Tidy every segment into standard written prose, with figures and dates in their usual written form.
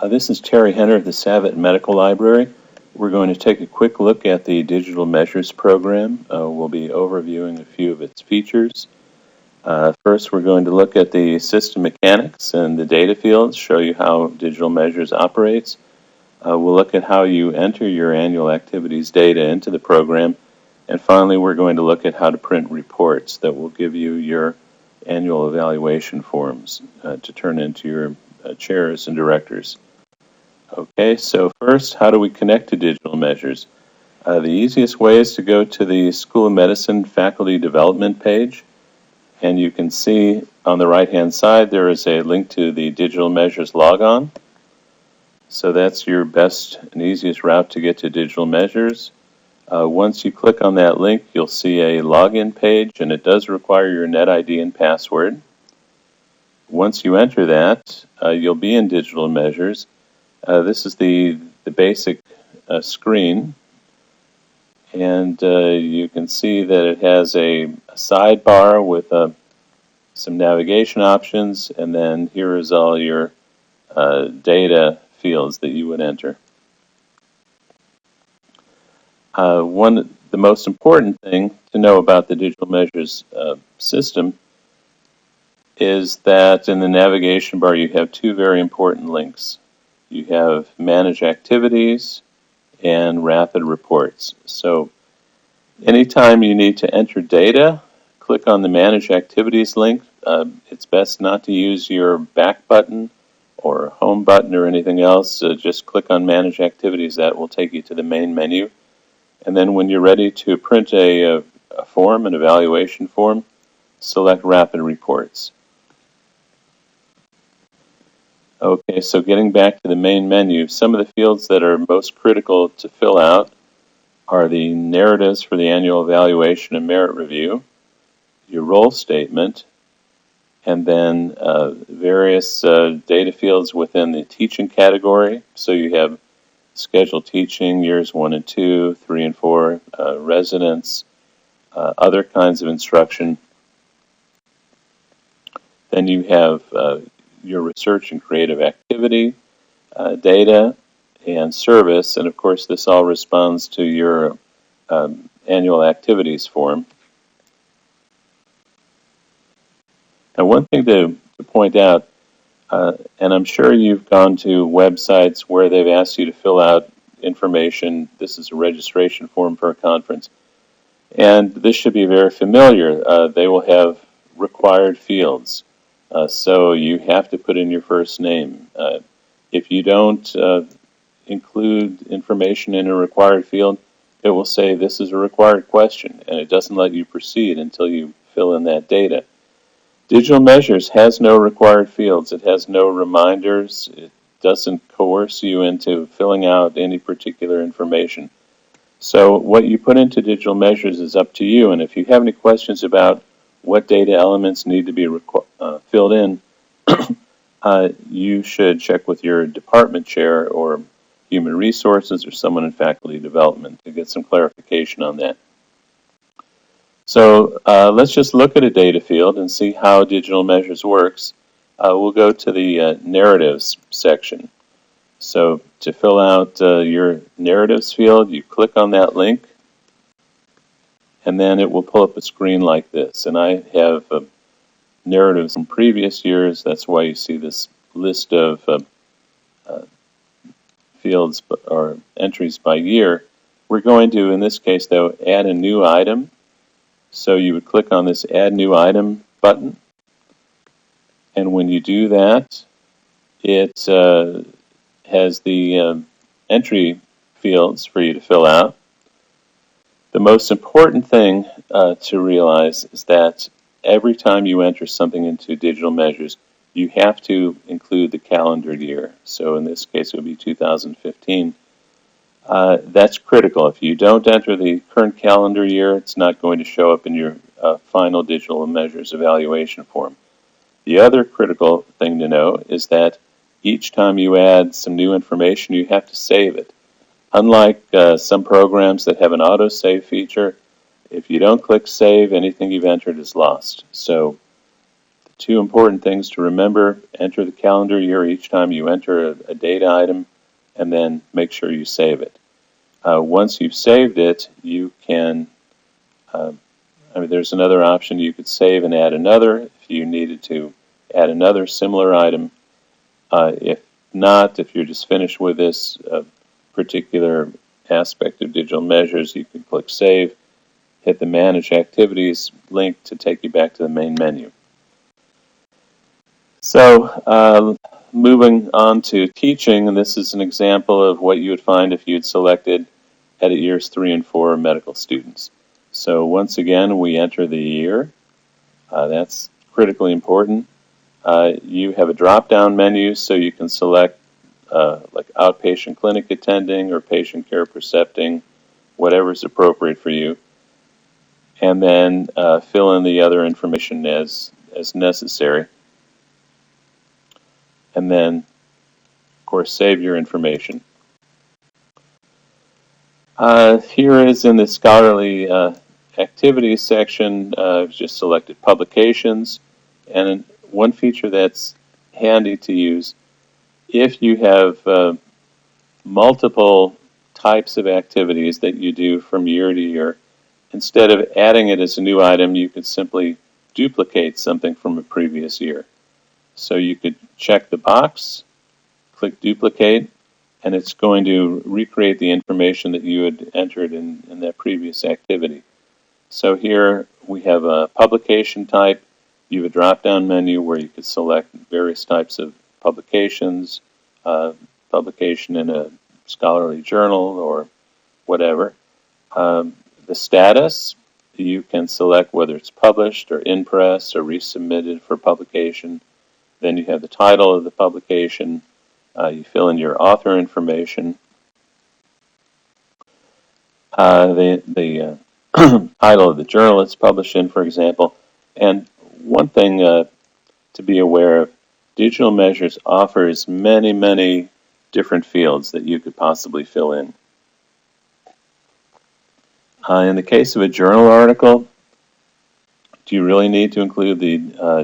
This is Terry Henner of the Savitt Medical Library. We're going to take a quick look at the Digital Measures program. We'll be overviewing a few of its features. First, we're going to look at the system mechanics and the data fields, show you how Digital Measures operates. We'll look at how you enter your annual activities data into the program. And finally, we're going to look at how to print reports that will give you your annual evaluation forms to turn into your chairs and directors. Okay, so first, how do we connect to Digital Measures? The easiest way is to go to the School of Medicine Faculty Development page, and you can see on the right-hand side there is a link to the Digital Measures logon. So that's your best and easiest route to get to Digital Measures. Once you click on that link, you'll see a login page, and it does require your NetID and password. Once you enter that, you'll be in Digital Measures. This is the basic screen, and you can see that it has a sidebar with some navigation options, and then here is all your data fields that you would enter. The most important thing to know about the Digital Measures system is that in the navigation bar you have two very important links. You have Manage Activities and Rapid Reports. So anytime you need to enter data, click on the Manage Activities link. It's best not to use your back button or home button or anything else. Just click on Manage Activities. That will take you to the main menu. And then when you're ready to print a form, an evaluation form, select Rapid Reports. Okay, so getting back to the main menu, some of the fields that are most critical to fill out are the narratives for the annual evaluation and merit review, your role statement, and then various data fields within the teaching category. So you have scheduled teaching, years 1 and 2, 3 and 4, residents, other kinds of instruction. Then you have your research and creative activity, data, and service, and of course this all responds to your annual activities form. Now, one thing to point out, and I'm sure you've gone to websites where they've asked you to fill out information. This is a registration form for a conference, and this should be very familiar. They will have required fields. So you have to put in your first name. If you don't include information in a required field, it will say this is a required question, and it doesn't let you proceed until you fill in that data. Digital Measures has no required fields. It has no reminders. It doesn't coerce you into filling out any particular information. So what you put into Digital Measures is up to you, and if you have any questions about what data elements need to be filled in, you should check with your department chair or human resources or someone in faculty development to get some clarification on that. So let's just look at a data field and see how Digital Measures works. We'll go to the narratives section. So to fill out your narratives field, you click on that link, and then it will pull up a screen like this. And I have narratives from previous years. That's why you see this list of fields or entries by year. We're going to, in this case, though, add a new item. So you would click on this Add New Item button. And when you do that, it has the entry fields for you to fill out. The most important thing to realize is that every time you enter something into Digital Measures, you have to include the calendar year. So in this case, it would be 2015. That's critical. If you don't enter the current calendar year, it's not going to show up in your final Digital Measures evaluation form. The other critical thing to know is that each time you add some new information, you have to save it. Unlike some programs that have an auto-save feature, if you don't click Save, anything you've entered is lost. So two important things to remember: enter the calendar year each time you enter a data item, and then make sure you save it. Once you've saved it, you can, there's another option. You could save and add another if you needed to add another similar item. If not, if you're just finished with this particular aspect of digital measures, you can click Save, hit the Manage Activities link to take you back to the main menu. So, moving on to teaching, and this is an example of what you would find if you had selected Edit Years 3 and 4 medical students. So once again, we enter the year. That's critically important. You have a drop-down menu, so you can select like outpatient clinic attending or patient care precepting, whatever is appropriate for you, and then fill in the other information as necessary. And then, of course, save your information. Here is in the scholarly activities section, I've just selected publications, and one feature that's handy to use, if you have multiple types of activities that you do from year to year, instead of adding it as a new item, you could simply duplicate something from a previous year. So you could check the box, click Duplicate, and it's going to recreate the information that you had entered in that previous activity. So here we have a publication type. You have a drop-down menu where you could select various types of publications, publication in a scholarly journal or whatever. The status, you can select whether it's published or in press or resubmitted for publication. Then you have the title of the publication. You fill in your author information, the title of the journal it's published in, for example. And one thing to be aware of, Digital Measures offers many, many different fields that you could possibly fill in. In the case of a journal article, do you really need to include the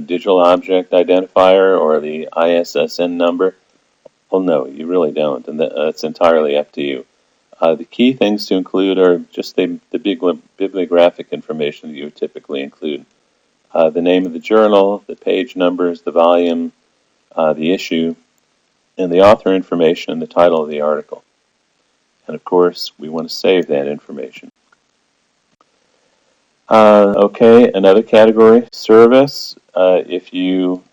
digital object identifier or the ISSN number? Well, no, you really don't, and that's entirely up to you. The key things to include are just the bibliographic information that you would typically include. The name of the journal, the page numbers, the volume, the issue, and the author information and the title of the article. And of course, we want to save that information. Okay, another category, service. If you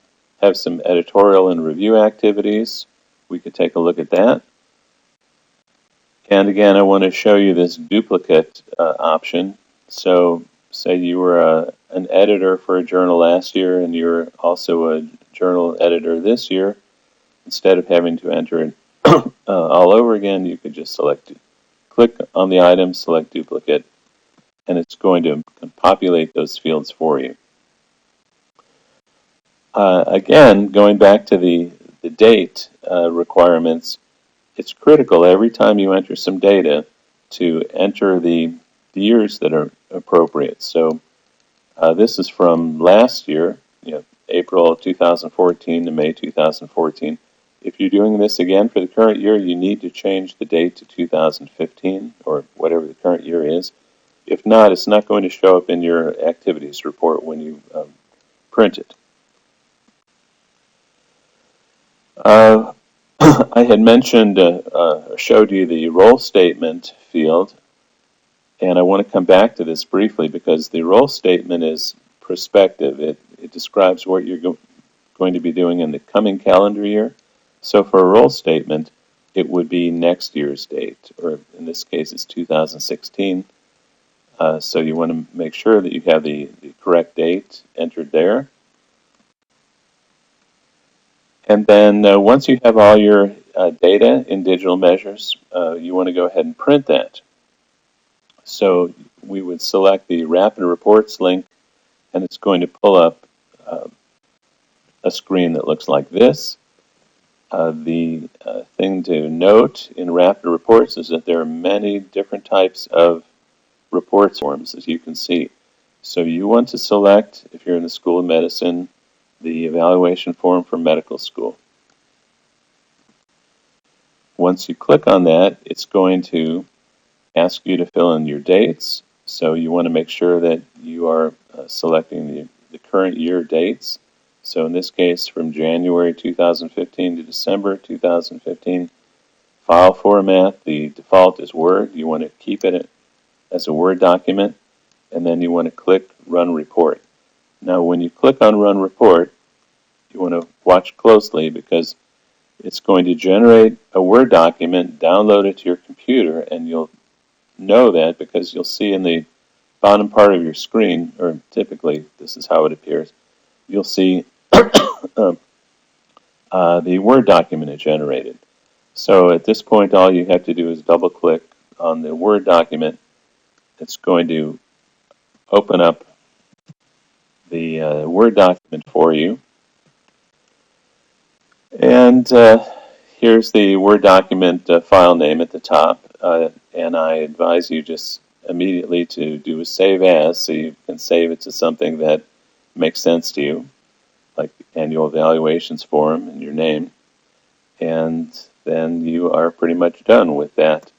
have some editorial and review activities, we could take a look at that. And again, I want to show you this duplicate option. So say you were an editor for a journal last year and you're also a journal editor this year. Instead of having to enter it all over again, you could just click on the item, select duplicate, and it's going to populate those fields for you. Again, going back to the date requirements, it's critical every time you enter some data to enter the years that are appropriate. So this is from last year, April 2014 to May 2014. If you're doing this again for the current year, you need to change the date to 2015 or whatever the current year is. If not, it's not going to show up in your activities report when you print it. I had mentioned, showed you the role statement field, and I want to come back to this briefly because the role statement is prospective. It describes what you're going to be doing in the coming calendar year. So for a role statement, it would be next year's date, or in this case, it's 2016. So you want to make sure that you have the correct date entered there. And then once you have all your data in Digital Measures, you want to go ahead and print that. So we would select the Rapid Reports link, and it's going to pull up a screen that looks like this. The thing to note in Rapid Reports is that there are many different types of reports forms, as you can see. So you want to select, if you're in the School of Medicine, the evaluation form for medical school. Once you click on that, it's going to ask you to fill in your dates. So you want to make sure that you are selecting the current year dates. So in this case, from January 2015 to December 2015. File format, the default is Word. You want to keep it as a Word document, and then you want to click Run Report. Now when you click on Run Report, you want to watch closely because it's going to generate a Word document, download it to your computer, and you'll know that because you'll see in the bottom part of your screen, or typically this is how it appears, you'll see the Word document it generated. So at this point, all you have to do is double click on the Word document. It's going to open up the Word document for you. And here's the Word document file name at the top. And I advise you just immediately to do a save as, so you can save it to something that makes sense to you, like annual evaluations form and your name. And then you are pretty much done with that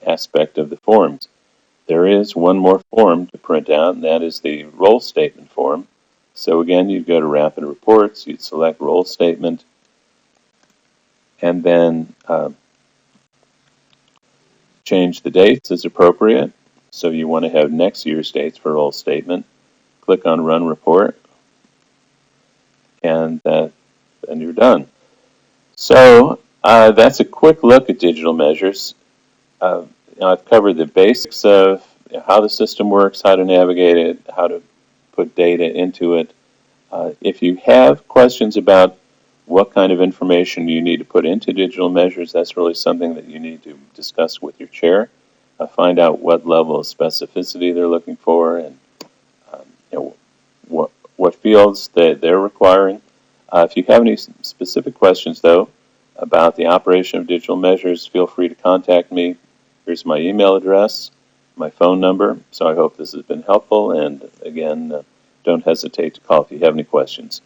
aspect of the forms. There is one more form to print out, and that is the role statement form. So again, you'd go to Rapid Reports, you'd select Role Statement, and then change the dates as appropriate. So you want to have next year's dates for Role Statement. Click on Run Report, and then you're done. So that's a quick look at digital measures. I've covered the basics of how the system works, how to navigate it, how to put data into it. If you have questions about what kind of information you need to put into digital measures, that's really something that you need to discuss with your chair. Find out what level of specificity they're looking for, and what fields that they're requiring. If you have any specific questions, though, about the operation of digital measures, feel free to contact me. Here's my email address, my phone number. So I hope this has been helpful, and again, don't hesitate to call if you have any questions.